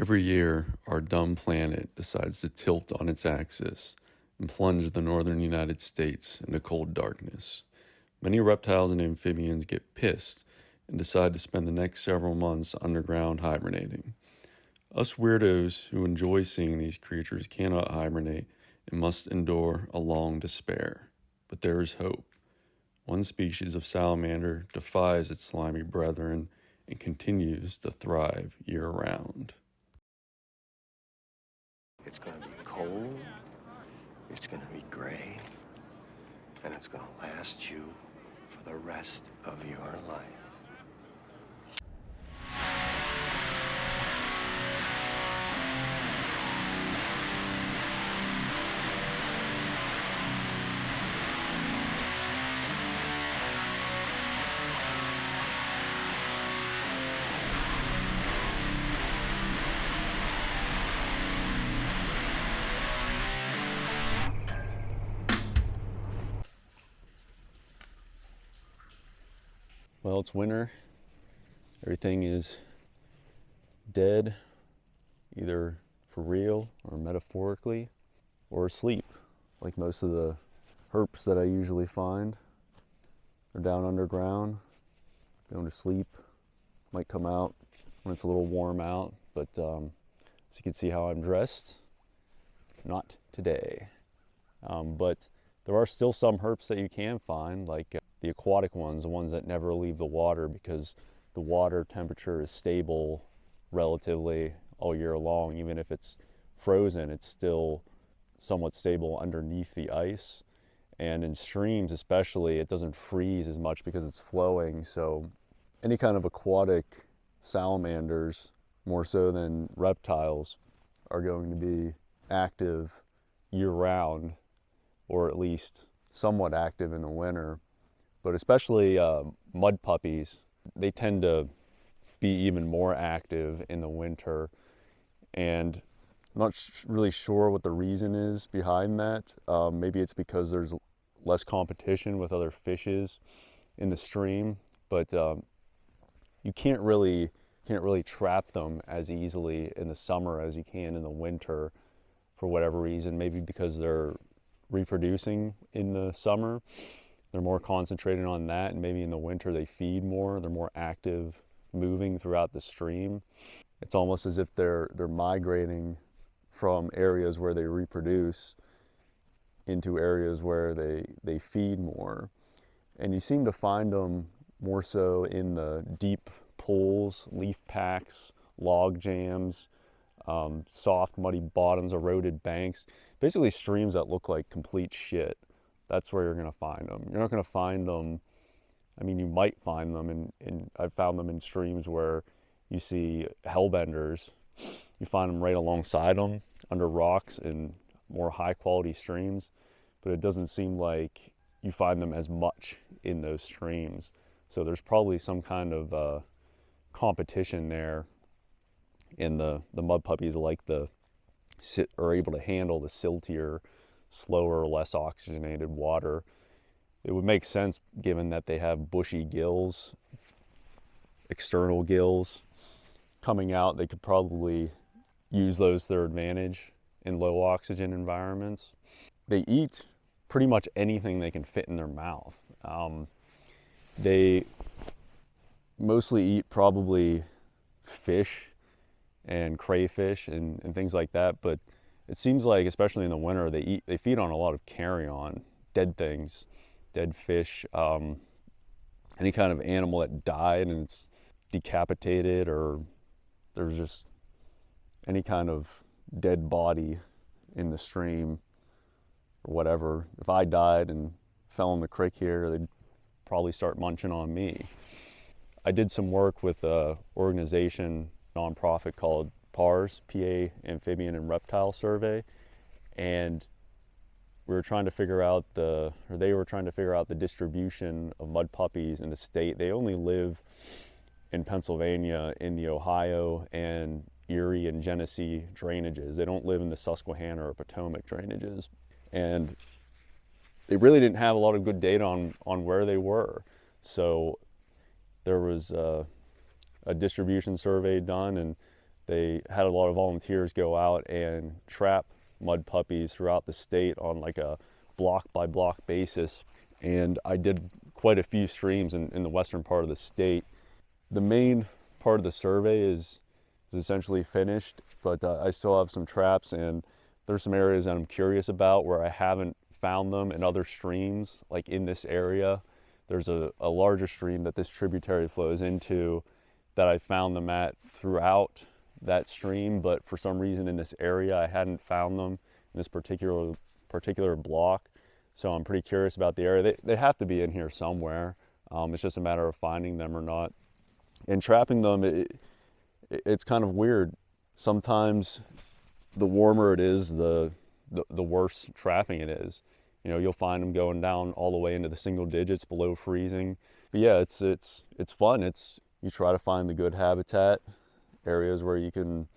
Every year, our dumb planet decides to tilt on its axis and plunge the northern United States into cold darkness. Many reptiles and amphibians get pissed and decide to spend the next several months underground hibernating. Us weirdos who enjoy seeing these creatures cannot hibernate and must endure a long despair. But there is hope. One species of salamander defies its slimy brethren and continues to thrive year-round. It's going to be cold, it's going to be gray, and it's going to last you for the rest of your life. Well, it's winter. Everything is dead, either for real or metaphorically, or asleep. Like most of the herps that I usually find are down underground, going to sleep. Might come out when it's a little warm out, but as you can see how I'm dressed, not today. But there are still some herps that you can find, like the aquatic ones, the ones that never leave the water because the water temperature is stable relatively all year long. Even if it's frozen, it's still somewhat stable underneath the ice. And in streams especially, it doesn't freeze as much because it's flowing. So any kind of aquatic salamanders, more so than reptiles, are going to be active year-round, or at least somewhat active in the winter. But especially mud puppies, they tend to be even more active in the winter. And I'm not really sure what the reason is behind that. Maybe it's because there's less competition with other fishes in the stream, but you can't really trap them as easily in the summer as you can in the winter for whatever reason. Maybe because they're reproducing in the summer. They're more concentrated on that, and maybe in the winter they feed more. They're more active, moving throughout the stream. It's almost as if they're migrating from areas where they reproduce into areas where they feed more. And you seem to find them more so in the deep pools, leaf packs, log jams, soft muddy bottoms, eroded banks, basically streams that look like complete shit. That's where you're going to find them. You're not going to find them, I mean, you might find them I've found them in streams where you see hellbenders. You find them right alongside them, under rocks in more high quality streams, but it doesn't seem like you find them as much in those streams. So there's probably some kind of competition there, and the mud puppies are able to handle the siltier, slower, less oxygenated water. It would make sense given that they have bushy gills, external gills coming out. They could probably use those to their advantage in low oxygen environments. They eat pretty much anything they can fit in their mouth. They mostly eat probably fish and crayfish and things like that, but it seems like, especially in the winter, they feed on a lot of carrion, dead things, dead fish, any kind of animal that died and it's decapitated, or there's just any kind of dead body in the stream or whatever. If I died and fell in the creek here, they'd probably start munching on me. I did some work with an organization, nonprofit called PARS, PA Amphibian and Reptile Survey, and they were trying to figure out the distribution of mud puppies in the state. They only live in Pennsylvania, in the Ohio and Erie and Genesee drainages. They don't live in the Susquehanna or Potomac drainages. And they really didn't have a lot of good data on where they were. So there was a distribution survey done, and they had a lot of volunteers go out and trap mud puppies throughout the state on like a block by block basis. And I did quite a few streams in the western part of the state. The main part of the survey is essentially finished, but I still have some traps, and there's some areas that I'm curious about where I haven't found them in other streams, like in this area. There's a larger stream that this tributary flows into that I found them at throughout that stream, but for some reason in this area I hadn't found them in this particular block. So I'm pretty curious about the area. They have to be in here somewhere. It's just a matter of finding them or not. And trapping them, it's kind of weird. Sometimes the warmer it is, the worse trapping it is. You know, you'll find them going down all the way into the single digits below freezing. But yeah, it's fun. You try to find the good habitat, areas where you can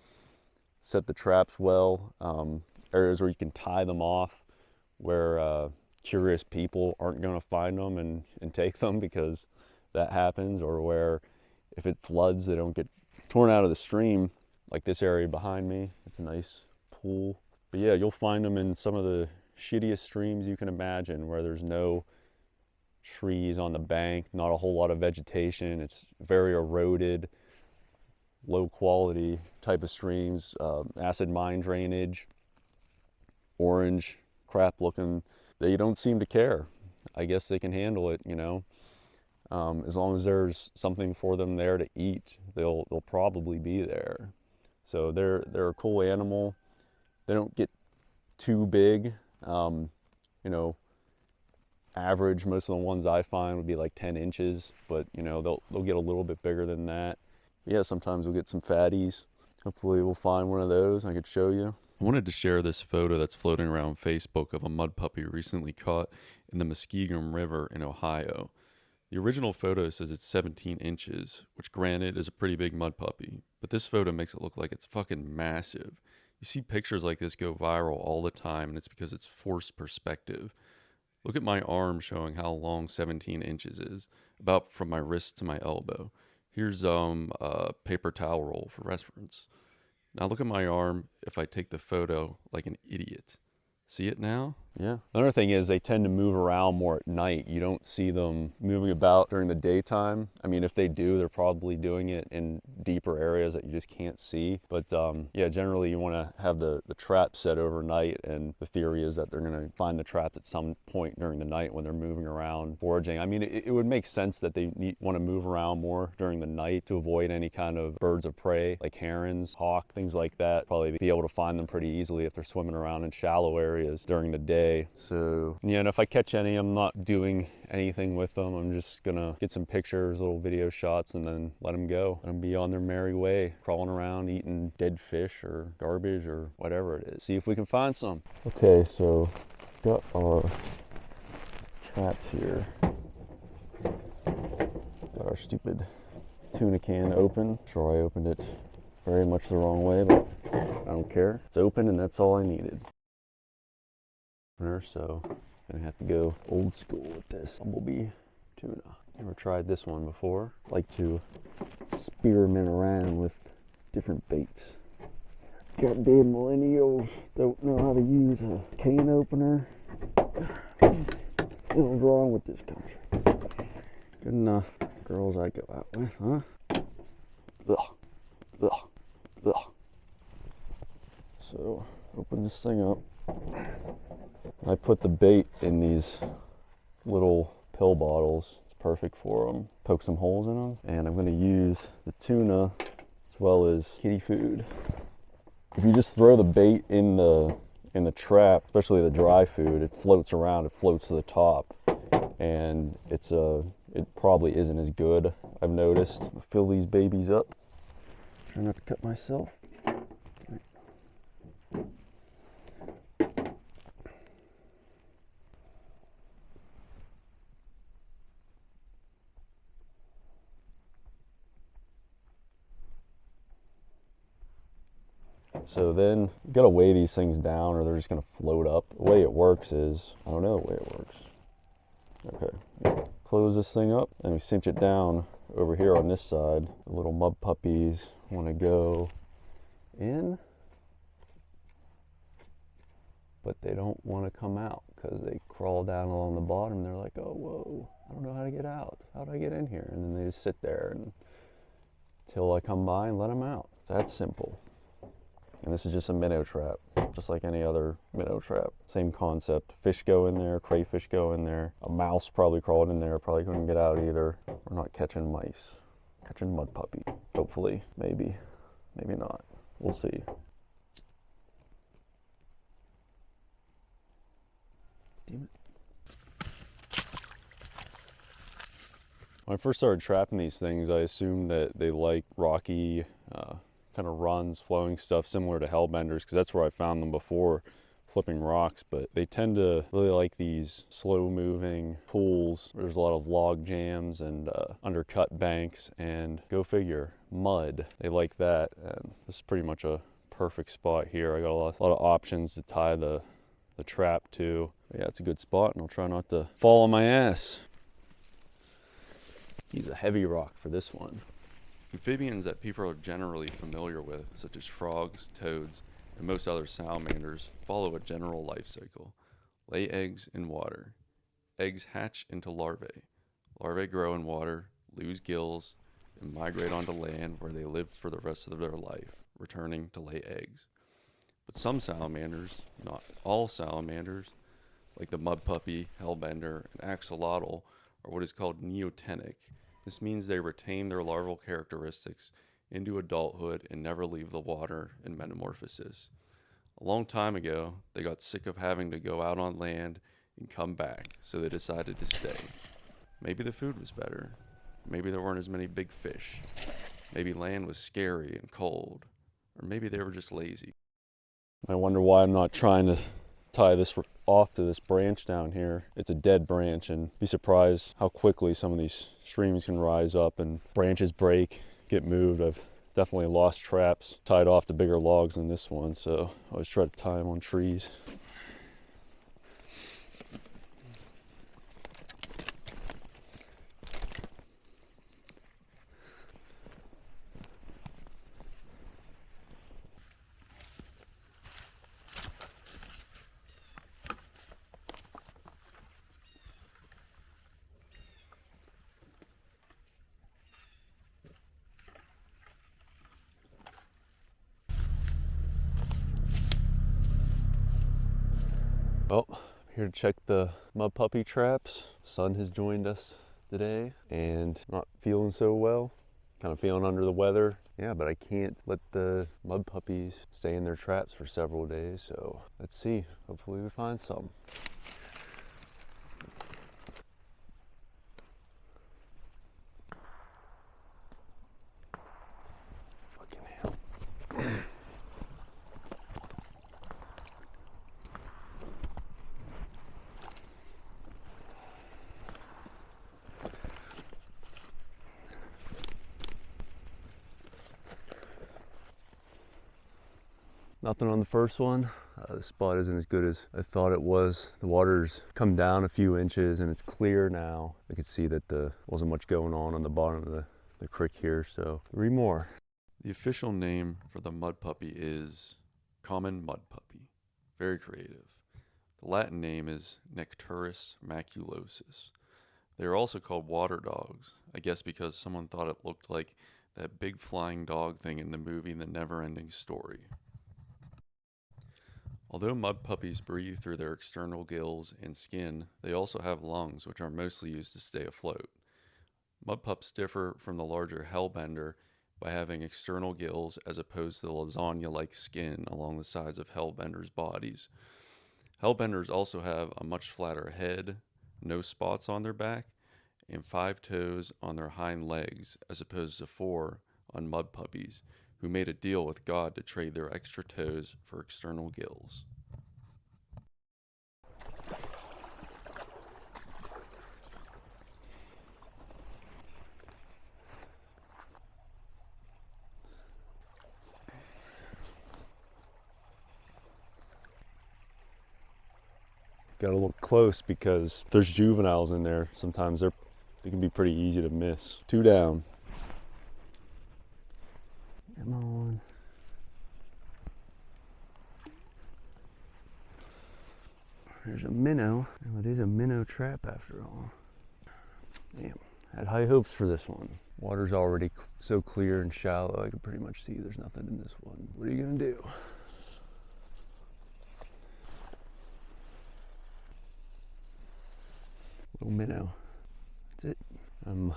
set the traps well, areas where you can tie them off, where curious people aren't going to find them and take them, because that happens, or where if it floods they don't get torn out of the stream, like this area behind me. It's a nice pool. But yeah, you'll find them in some of the shittiest streams you can imagine, where there's no trees on the bank, not a whole lot of vegetation. It's very eroded, low quality type of streams, acid mine drainage, orange, crap looking. They don't seem to care. I guess they can handle it, you know. As long as there's something for them there to eat, they'll probably be there. So they're a cool animal. They don't get too big. You know, average, most of the ones I find would be like 10 inches, but you know, they'll get a little bit bigger than that. Yeah, sometimes we'll get some fatties. Hopefully we'll find one of those I could show you. I wanted to share this photo that's floating around Facebook of a mud puppy recently caught in the Muskingum River in Ohio. The original photo says it's 17 inches, which granted is a pretty big mud puppy, but this photo makes it look like it's fucking massive. You see pictures like this go viral all the time, and it's because it's forced perspective. Look at my arm showing how long 17 inches is, about from my wrist to my elbow. Here's a paper towel roll for reference. Now look at my arm if I take the photo like an idiot. See it now? Yeah. Another thing is they tend to move around more at night. You don't see them moving about during the daytime. I mean, if they do, they're probably doing it in deeper areas that you just can't see. But yeah, generally you want to have the trap set overnight, and the theory is that they're going to find the traps at some point during the night when they're moving around foraging. I mean, it would make sense that they want to move around more during the night to avoid any kind of birds of prey like herons, hawk, things like that. Probably be able to find them pretty easily if they're swimming around in shallow areas during the day. So yeah, and if I catch any, I'm not doing anything with them. I'm just gonna get some pictures, little video shots, and then let them go and be on their merry way, crawling around, eating dead fish or garbage or whatever it is. See if we can find some. Okay, so got our traps here. Got our stupid tuna can open. Sure, I opened it very much the wrong way, but I don't care. It's open, and that's all I needed. So gonna have to go old school with this bumblebee tuna. Never tried this one before. Like to experiment around with different baits. Goddamn millennials don't know how to use a can opener. What's wrong with this country? Good enough girls I go out with, huh? Ugh. Ugh. Ugh. So open this thing up. I put the bait in these little pill bottles. It's perfect for them. Poke some holes in them, and I'm going to use the tuna as well as kitty food. If you just throw the bait in the trap, especially the dry food, it floats around. It floats to the top, and it probably isn't as good, I've noticed. I'll fill these babies up. Try not to cut myself. So then you gotta weigh these things down or they're just gonna float up. The way it works is, I don't know the way it works. Okay, close this thing up and we cinch it down over here on this side. The little mud puppies wanna go in, but they don't want to come out because they crawl down along the bottom. They're like, oh, whoa, I don't know how to get out. How do I get in here? And then they just sit there until I come by and let them out. It's that simple. And this is just a minnow trap, just like any other minnow trap. Same concept. Fish go in there, crayfish go in there. A mouse probably crawled in there, probably couldn't get out either. We're not catching mice, catching mud puppy. Hopefully, maybe, maybe not. We'll see. Damn it. When I first started trapping these things, I assumed that they like rocky, kind of runs, flowing stuff similar to hellbenders, because that's where I found them before, flipping rocks. But they tend to really like these slow moving pools. There's a lot of log jams and undercut banks, and go figure, mud. They like that, and this is pretty much a perfect spot here. I got a lot of options to tie the trap to. But yeah, it's a good spot, and I'll try not to fall on my ass. Use a heavy rock for this one. Amphibians that people are generally familiar with, such as frogs, toads, and most other salamanders, follow a general life cycle. Lay eggs in water. Eggs hatch into larvae. Larvae grow in water, lose gills, and migrate onto land where they live for the rest of their life, returning to lay eggs. But some salamanders, not all salamanders, like the mudpuppy, hellbender, and axolotl, are what is called neotenic. This means they retain their larval characteristics into adulthood and never leave the water in metamorphosis. A long time ago, they got sick of having to go out on land and come back, so they decided to stay. Maybe the food was better. Maybe there weren't as many big fish. Maybe land was scary and cold. Or maybe they were just lazy. I wonder why I'm not trying to tie this off to this branch down here. It's a dead branch, and be surprised how quickly some of these streams can rise up and branches break, get moved. I've definitely lost traps tied off to bigger logs than this one, so I always try to tie them on trees. Well, I'm here to check the mud puppy traps. The sun has joined us today and not feeling so well. Kind of feeling under the weather. Yeah, but I can't let the mud puppies stay in their traps for several days, so let's see. Hopefully we find some. Fucking hell. Nothing on the first one. The spot isn't as good as I thought it was. The water's come down a few inches and it's clear now. I could see that there wasn't much going on the bottom of the creek here, so 3 more. The official name for the mud puppy is common mud puppy. Very creative. The Latin name is Necturus maculosus. They are also called water dogs, I guess because someone thought it looked like that big flying dog thing in the movie The Never-Ending Story. Although mud puppies breathe through their external gills and skin, they also have lungs, which are mostly used to stay afloat. Mud pups differ from the larger hellbender by having external gills as opposed to the lasagna-like skin along the sides of hellbenders' bodies. Hellbenders also have a much flatter head, no spots on their back, and 5 toes on their hind legs as opposed to 4 on mud puppies, who made a deal with God to trade their extra toes for external gills. Got to look close because there's juveniles in there. Sometimes they can be pretty easy to miss. 2 down. Come on. there's a minnow. Well, it is a minnow trap after all. Damn, had high hopes for this one. Water's already so clear and shallow, I can pretty much see there's nothing in this one. What are you gonna do? Little minnow. That's it. I'm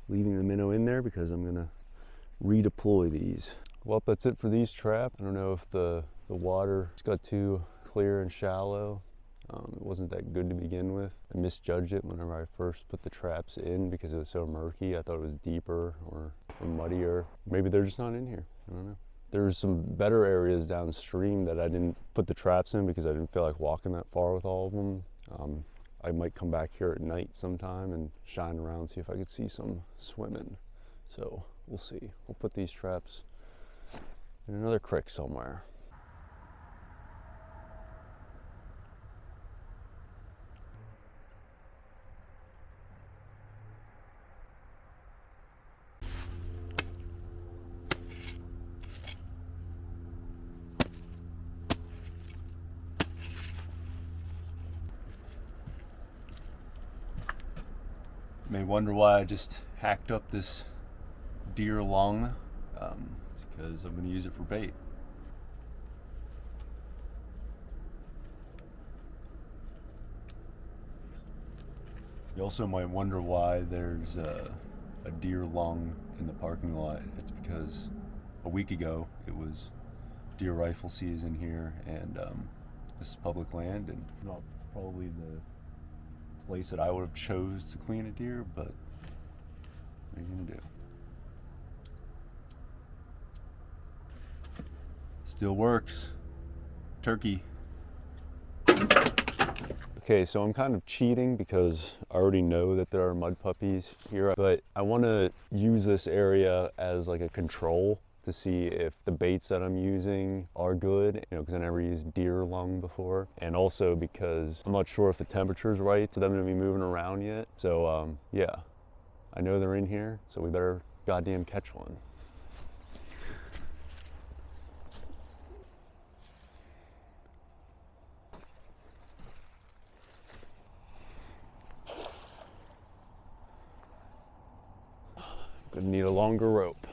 leaving the minnow in there because I'm gonna redeploy these. Well, that's it for these traps. I don't know if the water just got too clear and shallow. It wasn't that good to begin with. I misjudged it whenever I first put the traps in because it was so murky. I thought it was deeper or muddier. Maybe they're just not in here. I don't know. There's some better areas downstream that I didn't put the traps in because I didn't feel like walking that far with all of them. I might come back here at night sometime and shine around, see if I could see some swimming. So we'll see. We'll put these traps in another creek somewhere. You may wonder why I just hacked up this deer lung. It's because I'm going to use it for bait. You also might wonder why there's a deer lung in the parking lot. It's because a week ago it was deer rifle season here, and this is public land and not probably the place that I would have chose to clean a deer, but what are you gonna do? Still works. Turkey. Okay, so I'm kind of cheating because I already know that there are mud puppies here, but I want to use this area as like a control to see if the baits that I'm using are good, you know, because I never used deer lung before, and also because I'm not sure if the temperature's right for them to be moving around yet. So yeah, I know they're in here, so we better goddamn catch one. Gonna need a longer rope.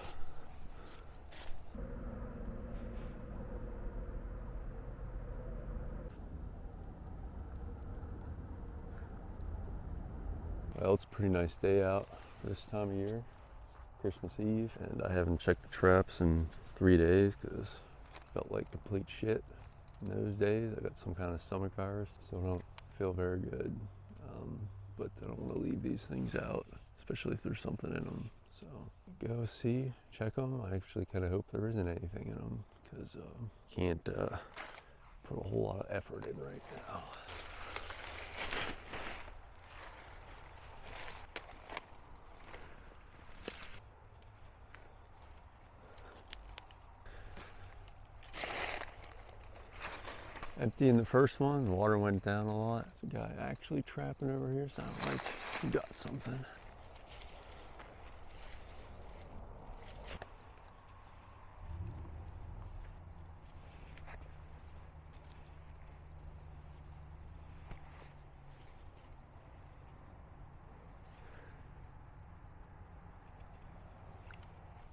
Well, it's a pretty nice day out for this time of year. It's Christmas Eve, and I haven't checked the traps in 3 days because I felt like complete shit in those days. I got some kind of stomach virus, so I don't feel very good. But I don't want to leave these things out, especially if there's something in them. So go see, check them. I actually kind of hope there isn't anything in them because can't put a whole lot of effort in right now. Emptying the first one, the water went down a lot. There's a guy actually trapping over here, sounds like he got something.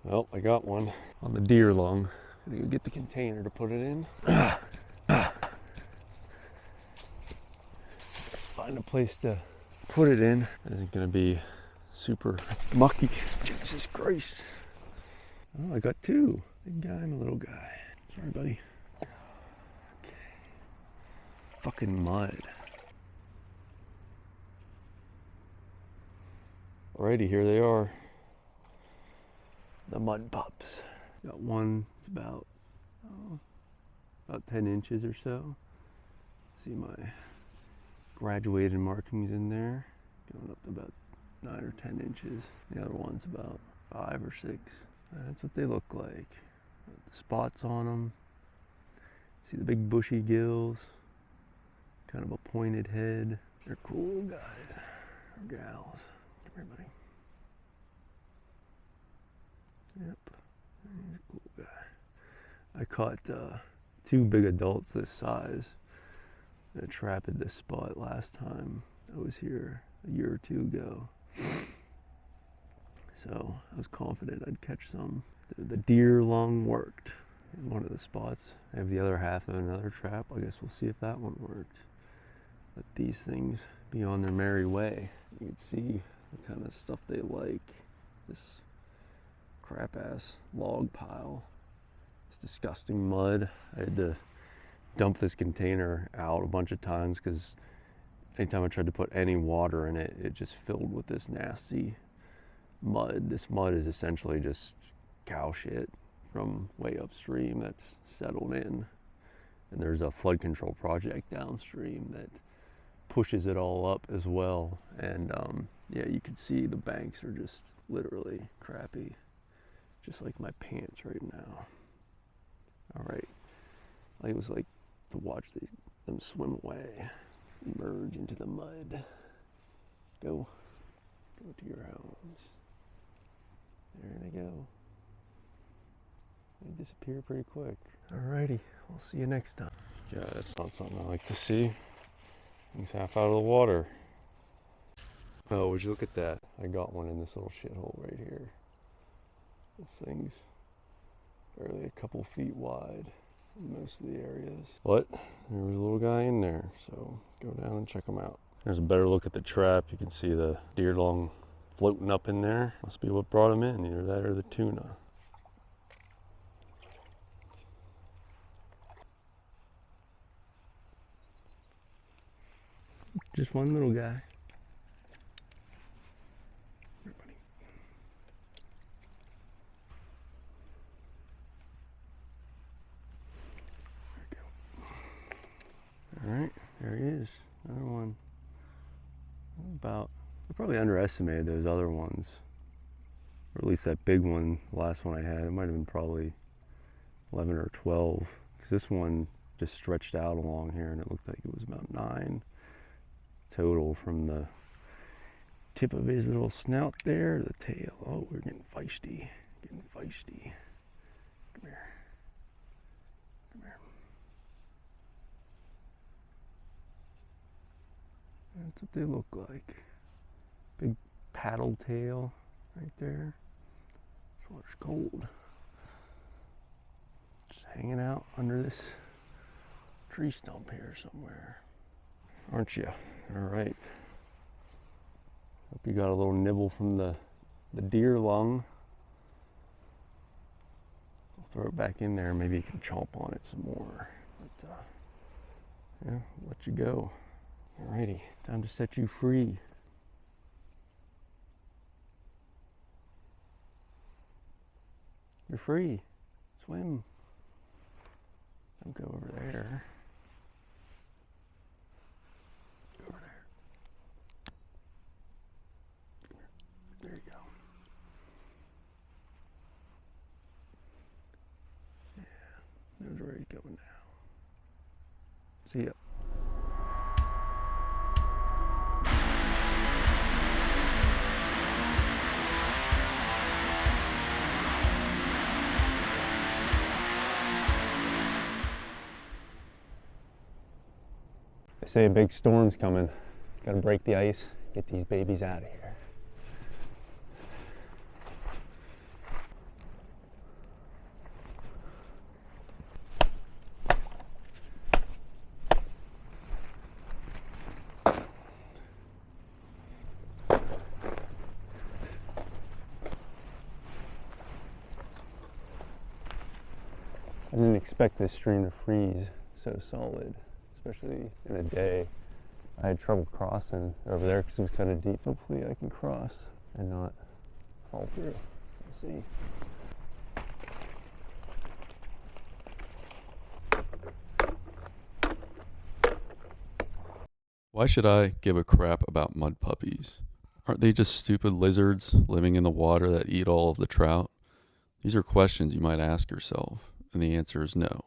Well, I got one on the deer lung. Gonna go get the container to put it in. Find a place to put it in. It isn't gonna be super mucky. Jesus Christ. Oh, I got two. Big guy and a little guy. Sorry, buddy. Okay. Fucking mud. Alrighty, here they are. The mud pups. Got one, it's about 10 inches or so. See my graduated markings in there, going up to about 9 or 10 inches. The other one's about 5 or 6. That's what they look like. Got the spots on them. See the big bushy gills, kind of a pointed head. They're cool guys, or gals. Come here, buddy. Yep, he's a cool guy. I caught 2 big adults this size I trapped this spot last time I was here a year or two ago. So I was confident I'd catch some. The deer lung worked in one of the spots. I have the other half of another trap. I guess we'll see if that one worked. Let these things be on their merry way. You can see the kind of stuff they like. This crap ass log pile. It's disgusting mud. I had to dump this container out a bunch of times because anytime I tried to put any water in it, it just filled with this nasty mud. This mud is essentially just cow shit from way upstream that's settled in. And there's a flood control project downstream that pushes it all up as well. And yeah, you can see the banks are just literally crappy, just like my pants right now. All right, I was like to watch them swim away, emerge into the mud. Go to your homes. There they go. They disappear pretty quick. Alrighty, I'll see you next time. Yeah, that's not something I like to see. He's half out of the water. Oh, would you look at that? I got one in this little shithole right here. This thing's barely a couple feet wide in most of the areas. But there was a little guy in there, so go down and check him out. There's a better look at the trap. You can see the deer lung floating up in there. Must be what brought him in, either that or the tuna. Just one little guy. Here, buddy. There we go. All right, there he is. Another one. I probably underestimated those other ones. Or at least that big one, the last one I had, it might have been probably 11 or 12. Because this one just stretched out along here and it looked like it was about 9 total from the tip of his little snout there to the tail. Oh, we're getting feisty. Getting feisty. Come here. Come here. That's what they look like. Big paddle tail right there. This water's cold. Just hanging out under this tree stump here somewhere. Aren't you? All right. Hope you got a little nibble from the deer lung. I'll throw it back in there. Maybe you can chomp on it some more. But yeah, I'll let you go. Alrighty, time to set you free. You're free. Swim. Don't go over there. Go over there. There you go. Yeah, those are ready to go now. See ya. They say a big storm's coming. Gotta break the ice, get these babies out of here. I didn't expect this stream to freeze so solid, especially in a day. I had trouble crossing over there because it was kind of deep. Hopefully I can cross and not fall through. We'll see. Why should I give a crap about mud puppies? Aren't they just stupid lizards living in the water that eat all of the trout? These are questions you might ask yourself, and the answer is no.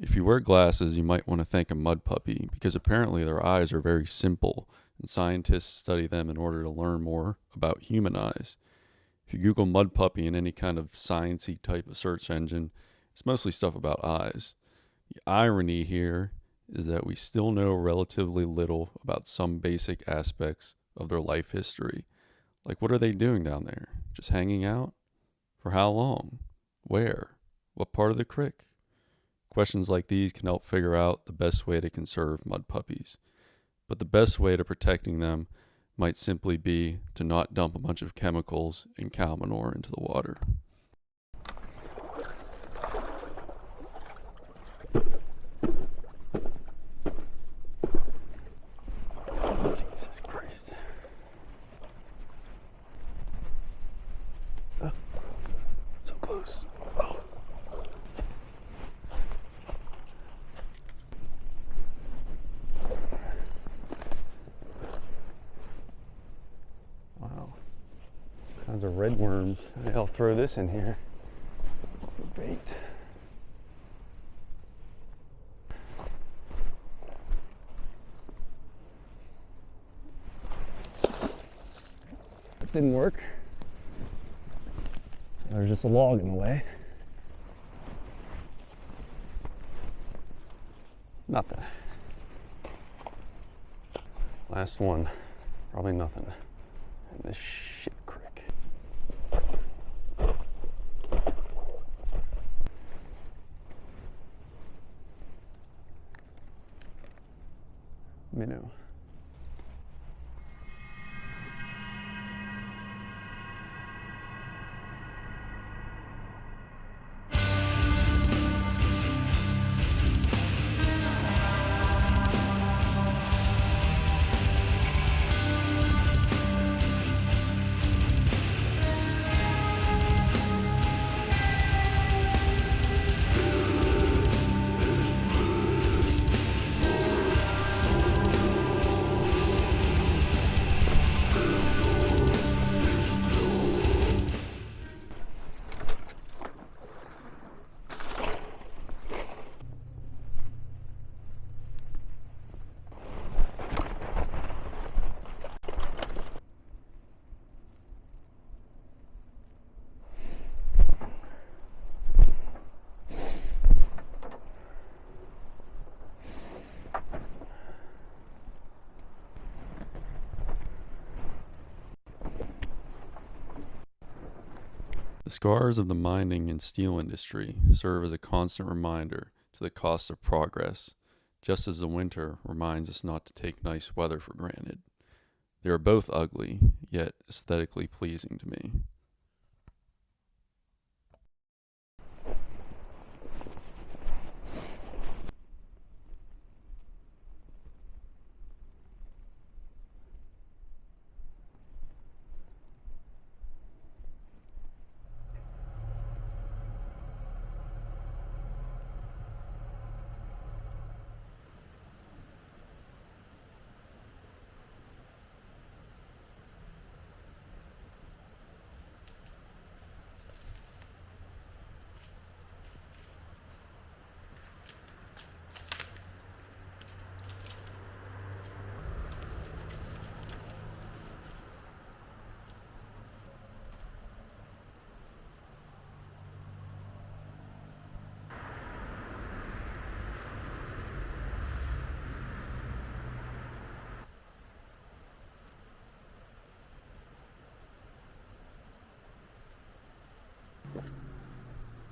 If you wear glasses, you might want to thank a mud puppy because apparently their eyes are very simple, and scientists study them in order to learn more about human eyes. If you Google mud puppy in any kind of sciencey type of search engine, it's mostly stuff about eyes. The irony here is that we still know relatively little about some basic aspects of their life history. Like, what are they doing down there? Just hanging out? For how long? Where? What part of the creek? Questions like these can help figure out the best way to conserve mud puppies. But the best way to protecting them might simply be to not dump a bunch of chemicals and cow manure into the water. Jesus Christ. Oh, so close. Oh. Wow. Kinds of red worms. I'll throw this in here for bait. That didn't work. There's just a log in the way. Nothing. Last one. Probably nothing. In this shit creek. Minnow. The scars of the mining and steel industry serve as a constant reminder to the cost of progress, just as the winter reminds us not to take nice weather for granted. They are both ugly, yet aesthetically pleasing to me.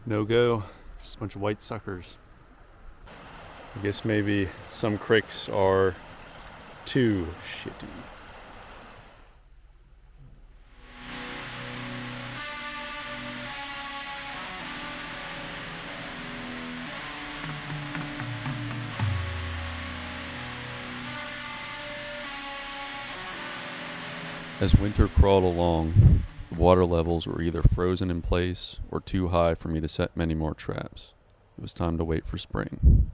No go. Just a bunch of white suckers. I guess maybe some creeks are too shitty. As winter crawled along, the water levels were either frozen in place or too high for me to set many more traps. It was time to wait for spring.